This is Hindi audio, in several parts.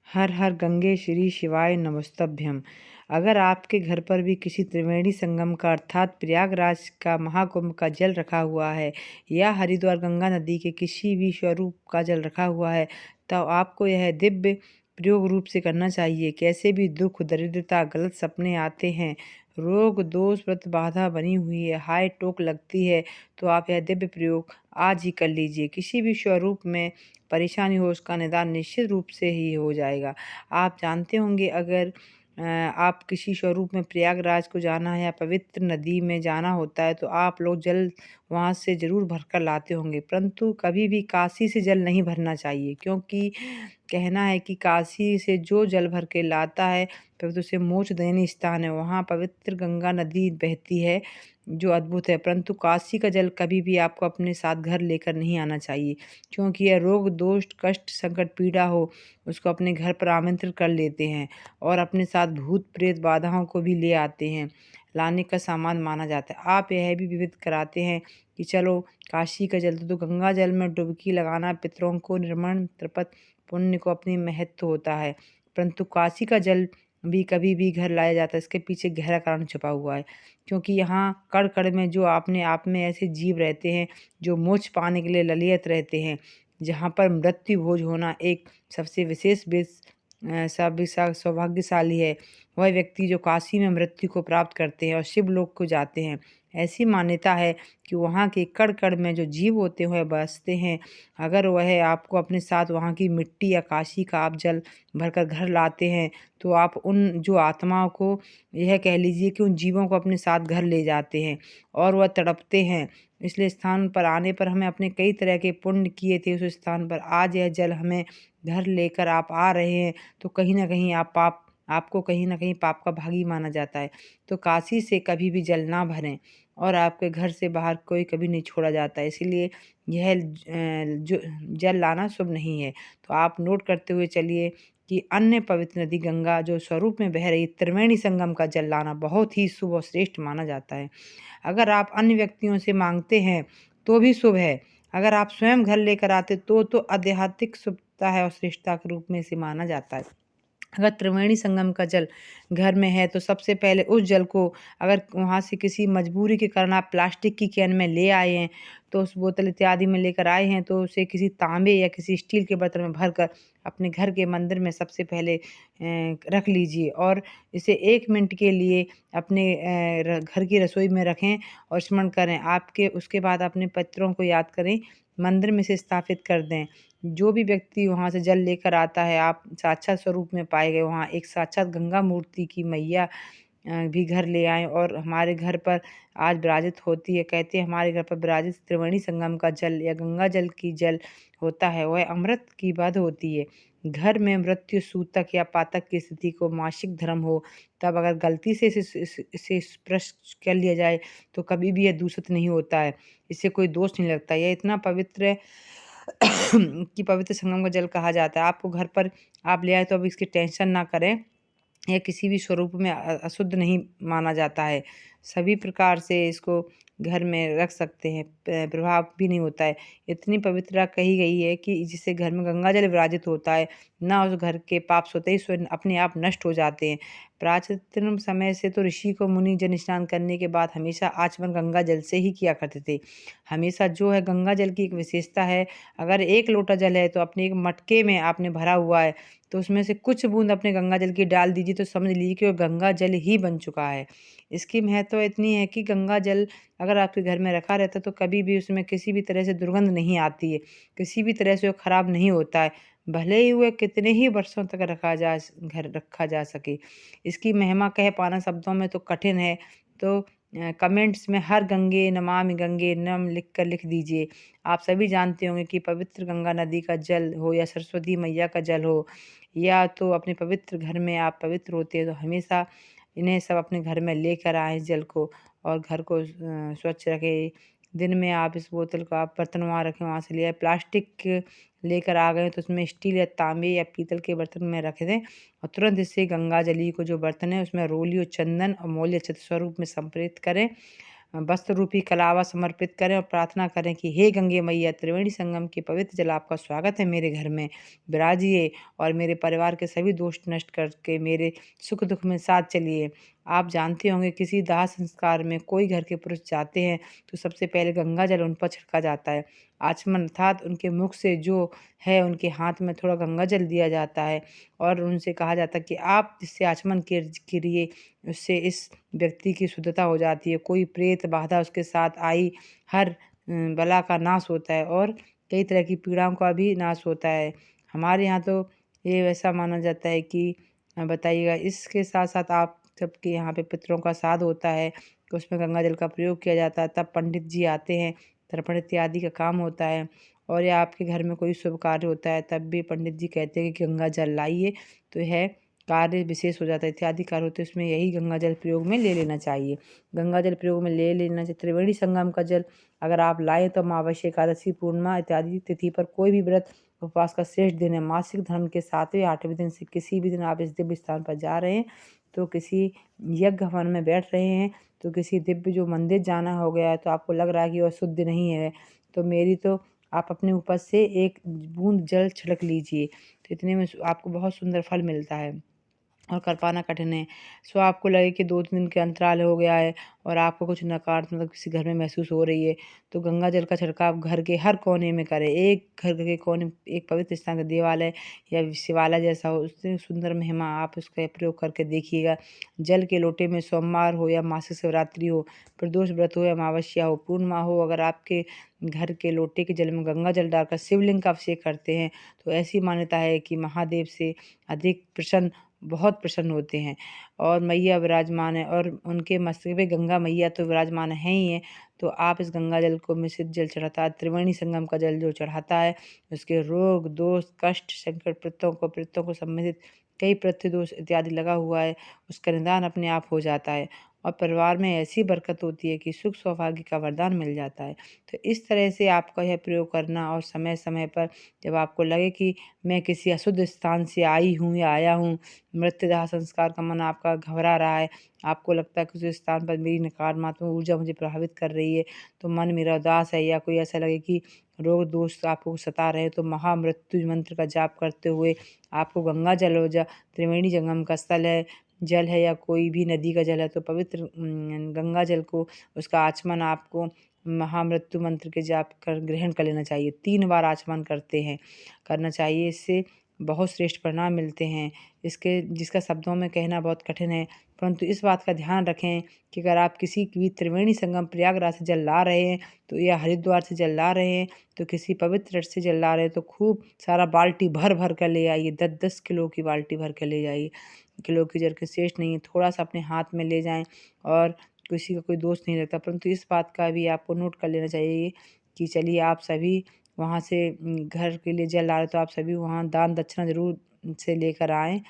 हर हर गंगे श्री शिवाय नमस्तभ्यम। अगर आपके घर पर भी किसी त्रिवेणी संगम का अर्थात प्रयागराज का महाकुंभ का जल रखा हुआ है या हरिद्वार गंगा नदी के किसी भी स्वरूप का जल रखा हुआ है, तो आपको यह दिव्य प्रयोग रूप से करना चाहिए। कैसे भी दुख, दरिद्रता, गलत सपने आते हैं, रोग, दोष, व्रत बाधा बनी हुई है, हाय टोक लगती है, तो आप यह दिव्य प्रयोग आज ही कर लीजिए। किसी भी स्वरूप में परेशानी हो, उसका निदान निश्चित रूप से ही हो जाएगा। आप जानते होंगे, अगर आप किसी स्वरूप में प्रयागराज को जाना है या पवित्र नदी में जाना होता है, तो आप लोग जल वहाँ से ज़रूर भर कर लाते होंगे, परंतु कभी भी काशी से जल नहीं भरना चाहिए, क्योंकि कहना है कि काशी से जो जल भर के लाता है, पवित्र उसे मोक्षदायिनी स्थान है, वहाँ पवित्र गंगा नदी बहती है जो अद्भुत है। परंतु काशी का जल कभी भी आपको अपने साथ घर लेकर नहीं आना चाहिए, क्योंकि यह रोग, दोष, कष्ट, संकट, पीड़ा हो, उसको अपने घर पर आमंत्रित कर लेते हैं और अपने साथ भूत प्रेत बाधाओं को भी ले आते हैं, लाने का सामान माना जाता है। आप यह भी विविध कराते हैं कि चलो काशी का जल, तो गंगा जल में डुबकी लगाना पितरों को निर्मण तृपत पुण्य को अपनी महत्व होता है, परंतु काशी का जल भी कभी भी घर लाया जाता है। इसके पीछे गहरा कारण छुपा हुआ है, क्योंकि यहाँ कण कण में जो अपने आप में ऐसे जीव रहते हैं जो मोक्ष पाने के लिए ललियत रहते हैं, जहाँ पर मृत्यु भोज होना एक सबसे विशेष सौभाग्यशाली है। वह व्यक्ति जो काशी में मृत्यु को प्राप्त करते हैं और शिवलोक को जाते हैं। ऐसी मान्यता है कि वहाँ के कण कण में जो जीव होते हैं वह बसते हैं। अगर वह आपको अपने साथ वहाँ की मिट्टी या काशी का आप जल भरकर घर लाते हैं, तो आप उन जो आत्माओं को, यह कह लीजिए कि उन जीवों को अपने साथ घर ले जाते हैं और वह तड़पते हैं। इसलिए स्थान पर आने पर हमें अपने कई तरह के पुण्य किए थे उस स्थान पर, आज यह जल हमें घर लेकर आप आ रहे हैं, तो कहीं न कहीं आपको कहीं न कहीं पाप का भागी माना जाता है। तो काशी से कभी भी जल ना भरें और आपके घर से बाहर कोई कभी नहीं छोड़ा जाता है। इसीलिए यह जो जल लाना शुभ नहीं है। तो आप नोट करते हुए चलिए कि अन्य पवित्र नदी गंगा जो स्वरूप में बह रही त्रिवेणी संगम का जल लाना बहुत ही शुभ और श्रेष्ठ माना जाता है। अगर आप अन्य व्यक्तियों से माँगते हैं तो भी शुभ है। अगर आप स्वयं घर लेकर आते तो आध्यात्मिक शुभता है और श्रेष्ठता के रूप में इसे माना जाता है। अगर त्रिवेणी संगम का जल घर में है, तो सबसे पहले उस जल को, अगर वहाँ से किसी मजबूरी के कारण आप प्लास्टिक की कैन में ले आए हैं, तो उस बोतल इत्यादि में लेकर आए हैं, तो उसे किसी तांबे या किसी स्टील के बर्तन में भरकर अपने घर के मंदिर में सबसे पहले रख लीजिए और इसे 1 मिनट के लिए अपने घर की रसोई में रखें और स्मरण करें। आपके उसके बाद अपने पितरों को याद करें, मंदिर में इसे स्थापित कर दें। जो भी व्यक्ति वहाँ से जल लेकर आता है, आप साक्षात स्वरूप में पाए गए, वहाँ एक साक्षात गंगा मूर्ति की मैया भी घर ले आएँ और हमारे घर पर आज विराजित होती है। कहते हैं हमारे घर पर विराजित त्रिवेणी संगम का जल या गंगा जल की जल होता है, वह अमृत की बद होती है। घर में मृत्यु, सूतक या पातक की स्थिति को, मासिक धर्म हो, तब अगर गलती से इसे स्पर्श कर लिया जाए, तो कभी भी यह दूषित नहीं होता है। इससे कोई दोष नहीं लगता। यह इतना पवित्र है कि पवित्र संगम का जल कहा जाता है। आपको घर पर आप ले आए, तो अब इसकी टेंशन ना करें। यह किसी भी स्वरूप में अशुद्ध नहीं माना जाता है। सभी प्रकार से इसको घर में रख सकते हैं, प्रभाव भी नहीं होता है। इतनी पवित्रता कही गई है कि जिससे घर में गंगा जल विराजित होता है, ना उस घर के पाप स्वतः ही स्वयं अपने आप नष्ट हो जाते हैं। प्राचीन समय से तो ऋषि को मुनि जन स्नान करने के बाद हमेशा आचमन गंगा जल से ही किया करते थे। हमेशा जो है गंगा जल की एक विशेषता है, अगर 1 लोटा जल है तो अपने एक मटके में आपने भरा हुआ है, तो उसमें से कुछ बूंद अपने गंगा जल की डाल दीजिए, तो समझ लीजिए कि वो गंगा जल ही बन चुका है। इसकी महत्व इतनी है कि गंगा जल अगर आपके घर में रखा रहता है, तो कभी भी उसमें किसी भी तरह से दुर्गंध नहीं आती है, किसी भी तरह से वो खराब नहीं होता है, भले ही वह कितने ही वर्षों तक रखा जा सके। इसकी महिमा कह पाना शब्दों में तो कठिन है, तो कमेंट्स में हर गंगे नमामि गंगे नम लिख दीजिए। आप सभी जानते होंगे कि पवित्र गंगा नदी का जल हो या सरस्वती मैया का जल हो, या तो अपने पवित्र घर में आप पवित्र होते हैं, तो हमेशा इन्हें सब अपने घर में लेकर आएँ इस जल को और घर को स्वच्छ रखें। दिन में आप इस बोतल को आप बर्तन वहाँ रखें, वहाँ से ले आए। प्लास्टिक लेकर आ गए तो उसमें स्टील या तांबे या पीतल के बर्तन में रख दें और तुरंत इससे गंगा जली को जो बर्तन है उसमें रोली और चंदन और मौल्य अक्षत स्वरूप में संप्रेरित करें। वस्त्र रूपी कलावा समर्पित करें और प्रार्थना करें कि हे गंगे मैया, त्रिवेणी संगम के पवित्र जल आपका स्वागत है मेरे घर में, विराजिए और मेरे परिवार के सभी दोष नष्ट करके मेरे सुख दुख में साथ चलिए। आप जानते होंगे किसी दाह संस्कार में कोई घर के पुरुष जाते हैं तो सबसे पहले गंगा जल उन पर छिड़का जाता है। आचमन अर्थात उनके मुख से जो है उनके हाथ में थोड़ा गंगा जल दिया जाता है और उनसे कहा जाता है कि आप जिससे आचमन करिए उससे इस व्यक्ति की शुद्धता हो जाती है। कोई प्रेत बाधा उसके साथ आई हर बला का नाश होता है और कई तरह की पीड़ाओं का भी नाश होता है। हमारे यहाँ तो ये वैसा माना जाता है कि बताइएगा इसके साथ साथ आप सबके यहाँ पे पितरों का श्राद्ध होता है तो उसमें गंगा जल का प्रयोग किया जाता है। तब पंडित जी आते हैं, तर्पण इत्यादि का काम होता है और या आपके घर में कोई शुभ कार्य होता है तब भी पंडित जी कहते हैं कि गंगा जल लाइए, तो यह कार्य विशेष हो जाता है। इत्यादि कार्य होते हैं उसमें यही गंगा जल प्रयोग में ले लेना चाहिए। गंगा जल प्रयोग में ले लेना चाहिए। त्रिवेणी संगम का जल अगर आप लाएँ तो अमावस्या, एकादशी, पूर्णिमा इत्यादि तिथि पर कोई भी व्रत उपवास का श्रेष्ठ दिन है। मासिक धर्म के 7वें 8वें दिन से किसी भी दिन आप इस दिव्य स्थान पर जा रहे हैं तो किसी यज्ञ हवन में बैठ रहे हैं तो किसी दिव्य जो मंदिर जाना हो गया है तो आपको लग रहा है कि वह शुद्ध नहीं है तो मेरी तो आप अपने ऊपर से एक बूंद जल छिड़क लीजिए, तो इतने में आपको बहुत सुंदर फल मिलता है और कर पाना कठिन है। सो आपको लगे कि 2-3 दिन के अंतराल हो गया है और आपको कुछ नकारात्मक किसी घर में महसूस हो रही है, तो गंगा जल का छिड़काव घर के हर कोने में करें। एक घर के कोने एक पवित्र स्थान का देवालय या शिवालय जैसा हो, उससे सुंदर महिमा आप उसका प्रयोग करके देखिएगा। जल के लोटे में सोमवार हो या मासिक शिवरात्रि हो, प्रदोष व्रत हो या अमावस्या हो, पूर्णिमा हो, अगर आपके घर के लोटे के जल में गंगा जल डालकर शिवलिंग का अभिषेक करते हैं, तो ऐसी मान्यता है कि महादेव से अधिक बहुत प्रसन्न होते हैं और मैया विराजमान है और उनके मस्तक पे गंगा मैया तो विराजमान है ही है। तो आप इस गंगा जल को मिश्रित जल चढ़ाता है, त्रिवेणी संगम का जल जो चढ़ाता है उसके रोग दोष कष्ट संकट प्रेतों को संबंधित कई प्रत्यय दोष इत्यादि लगा हुआ है उसका निदान अपने आप हो जाता है और परिवार में ऐसी बरकत होती है कि सुख सौभाग्य का वरदान मिल जाता है। तो इस तरह से आपका यह प्रयोग करना और समय समय पर जब आपको लगे कि मैं किसी अशुद्ध स्थान से आई हूँ या आया हूँ, मृत्युदाह संस्कार का मन आपका घबरा रहा है, आपको लगता है कि उस स्थान पर मेरी नकारात्मक ऊर्जा मुझे प्रभावित कर रही है, तो मन मेरा उदास है या कोई ऐसा लगे कि रोग दोष आपको सता रहे हैं, तो महामृत्यु मंत्र का जाप करते हुए आपको गंगा जल हो जा त्रिवेणी संगम का स्थल है, जल है या कोई भी नदी का जल है तो पवित्र गंगा जल को उसका आचमन आपको महामृत्यु मंत्र के जाप कर ग्रहण कर लेना चाहिए। 3 बार आचमन करना चाहिए। इससे बहुत श्रेष्ठ परिणाम मिलते हैं। जिसका शब्दों में कहना बहुत कठिन है, परंतु इस बात का ध्यान रखें कि अगर आप किसी भी त्रिवेणी संगम प्रयागराज से जल ला रहे हैं तो या हरिद्वार से जल ला रहे हैं तो किसी पवित्र तट से जल ला रहे हैं तो खूब सारा बाल्टी भर भर कर ले आइए। 10-10 किलो की बाल्टी भर कर ले जाइए। किलो की जल के शेष नहीं है, थोड़ा सा अपने हाथ में ले जाएं और किसी का कोई दोष नहीं लगता, परंतु इस बात का भी आपको नोट कर लेना चाहिए कि चलिए आप सभी वहाँ से घर के लिए जल ला रहे तो आप सभी वहाँ दान दक्षिणा ज़रूर से लेकर आएँ।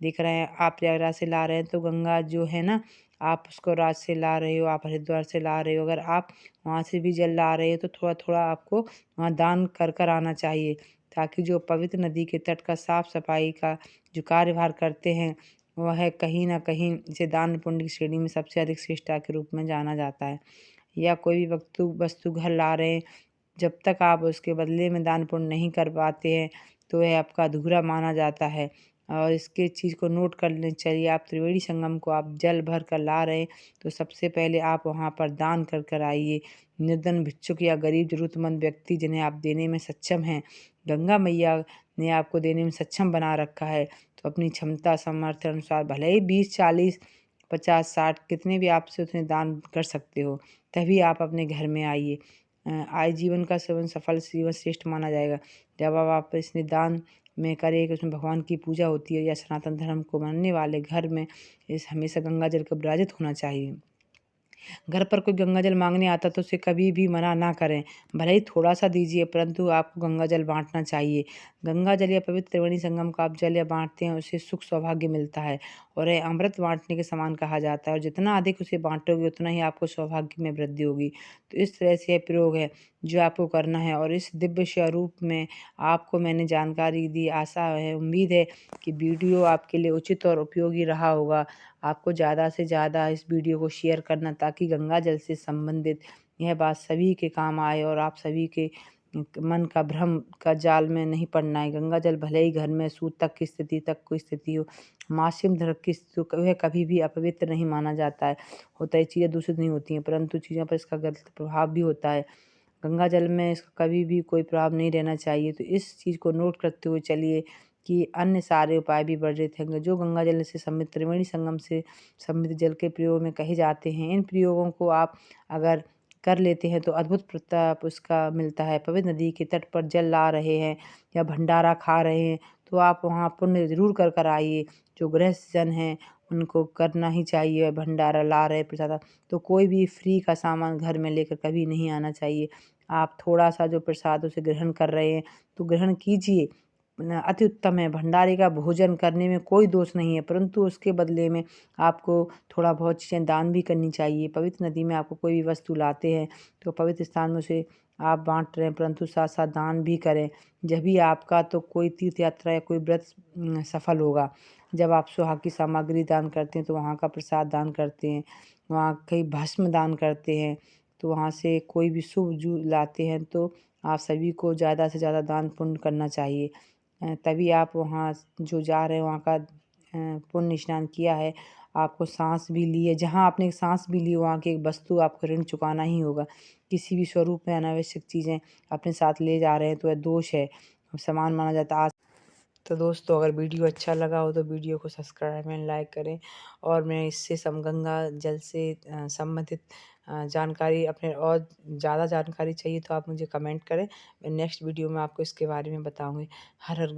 देख रहे हैं आप प्रयागराज से ला रहे हैं तो गंगा जो है ना, आप उसको राज से ला रहे हो, आप हरिद्वार से ला रहे हो, अगर आप वहाँ से भी जल ला रहे हो तो थोड़ा-थोड़ा आपको वहाँ दान कर आना चाहिए, ताकि जो पवित्र नदी के तट का साफ-सफाई का जो कार्यभार करते हैं, वह कहीं न कहीं इसे दान पुण्य की श्रेणी में सबसे अधिक श्रेष्ठता के रूप में जाना जाता है। या कोई भी वस्तु घर ला रहे हैं, जब तक आप उसके बदले में दान पुण्य नहीं कर पाते हैं तो यह आपका अधूरा माना जाता है और इसके चीज़ को नोट कर लेना चाहिए। आप त्रिवेणी संगम को आप जल भर कर ला रहे हैं तो सबसे पहले आप वहाँ पर दान कर आइए। निर्धन भिक्षुक या गरीब जरूरतमंद व्यक्ति जिन्हें आप देने में सक्षम हैं, गंगा मैया ने आपको देने में सक्षम बना रखा है, तो अपनी क्षमता सामर्थ्य अनुसार भले ही 20-40 50-60 कितने भी आपसे उतने दान कर सकते हो, तभी आप अपने घर में आइए। आय जीवन का सेवन सफल जीवन श्रेष्ठ माना जाएगा। जब अब आप इस निदान में करें कि उसमें भगवान की पूजा होती है या सनातन धर्म को मानने वाले घर में इस हमेशा गंगा जल का विराजित होना चाहिए। घर पर कोई गंगा जल मांगने आता तो उसे कभी भी मना ना करें, भले ही थोड़ा-सा दीजिए परंतु आपको गंगा जल बाँटना चाहिए। गंगा जल या पवित्र त्रिवेणी संगम का आप जल या बाँटते हैं उससे सुख सौभाग्य मिलता है और यह अमृत बाँटने के समान कहा जाता है और जितना अधिक उसे बाँटोगे उतना ही आपको सौभाग्य में वृद्धि होगी। तो इस तरह से यह प्रयोग है, जो आपको करना है। और इस दिव्य स्वरूप में आपको मैंने जानकारी दी। आशा है, उम्मीद है कि वीडियो आपके लिए उचित और उपयोगी रहा होगा। आपको ज़्यादा से ज़्यादा इस वीडियो को शेयर करना, ताकि गंगा जल से संबंधित यह बात सभी के काम आए और आप सभी के मन का भ्रम का जाल में नहीं पड़ना है। गंगा जल भले ही घर में सूतक की स्थिति तक कोई स्थिति हो, मासूम धर्क की स्थिति हो, वह कभी भी अपवित्र नहीं माना जाता है। होता है चीज़ें दूषित नहीं होती हैं, परंतु चीज़ों पर इसका गलत प्रभाव भी होता है। गंगा जल में इसका कभी भी कोई प्रभाव नहीं रहना चाहिए। तो इस चीज़ को नोट करते हुए चलिए कि अन्य सारे उपाय भी वर्जित हैं। जो गंगा जल से समृद्ध, त्रिवेणी संगम से समृद्ध जल के प्रयोग में कहे जाते हैं, इन प्रयोगों को आप अगर कर लेते हैं तो अद्भुत प्रताप उसका मिलता है। पवित्र नदी के तट पर जल ला रहे हैं या भंडारा खा रहे हैं, तो आप वहाँ पुण्य ज़रूर कर कर आइए। जो गृहस्थ जन हैं उनको करना ही चाहिए। भंडारा ला रहे प्रसाद, तो कोई भी फ्री का सामान घर में लेकर कभी नहीं आना चाहिए। आप थोड़ा-सा जो प्रसाद उसे ग्रहण कर रहे हैं, तो ग्रहण कीजिए। अति उत्तम है। भंडारे का भोजन करने में कोई दोष नहीं है, परंतु उसके बदले में आपको थोड़ा बहुत चीज़ें दान भी करनी चाहिए। पवित्र नदी में आपको कोई भी वस्तु लाते हैं, तो पवित्र स्थान में उसे आप बाँट रहे हैं, परंतु साथ-साथ दान भी करें। जब भी आपका तो कोई तीर्थ यात्रा या कोई व्रत सफल होगा। जब आप सुहाग की सामग्री दान करते हैं, तो वहाँ का प्रसाद दान करते हैं, वहाँ कहीं भस्म दान करते हैं, तो वहाँ से कोई भी शुभ जो लाते हैं, तो आप सभी को ज़्यादा से ज़्यादा दान पुण्य करना चाहिए। तभी आप वहाँ जो जा रहे हैं वहाँ का पुण्य स्नान किया है, आपको साँस भी ली है, जहाँ आपने साँस भी ली वहाँ की एक वस्तु आपको ऋण चुकाना ही होगा। किसी भी स्वरूप में अनावश्यक चीज़ें अपने साथ ले जा रहे हैं तो वह दोष है, समान माना जाता है। तो दोस्तों, अगर वीडियो अच्छा लगा हो तो वीडियो को सब्सक्राइब एंड लाइक करें। और मैं इससे गंगा जल से संबंधित जानकारी अपने और ज़्यादा जानकारी चाहिए तो आप मुझे कमेंट करें। मैं नेक्स्ट वीडियो में आपको इसके बारे में बताऊँगी। हर हर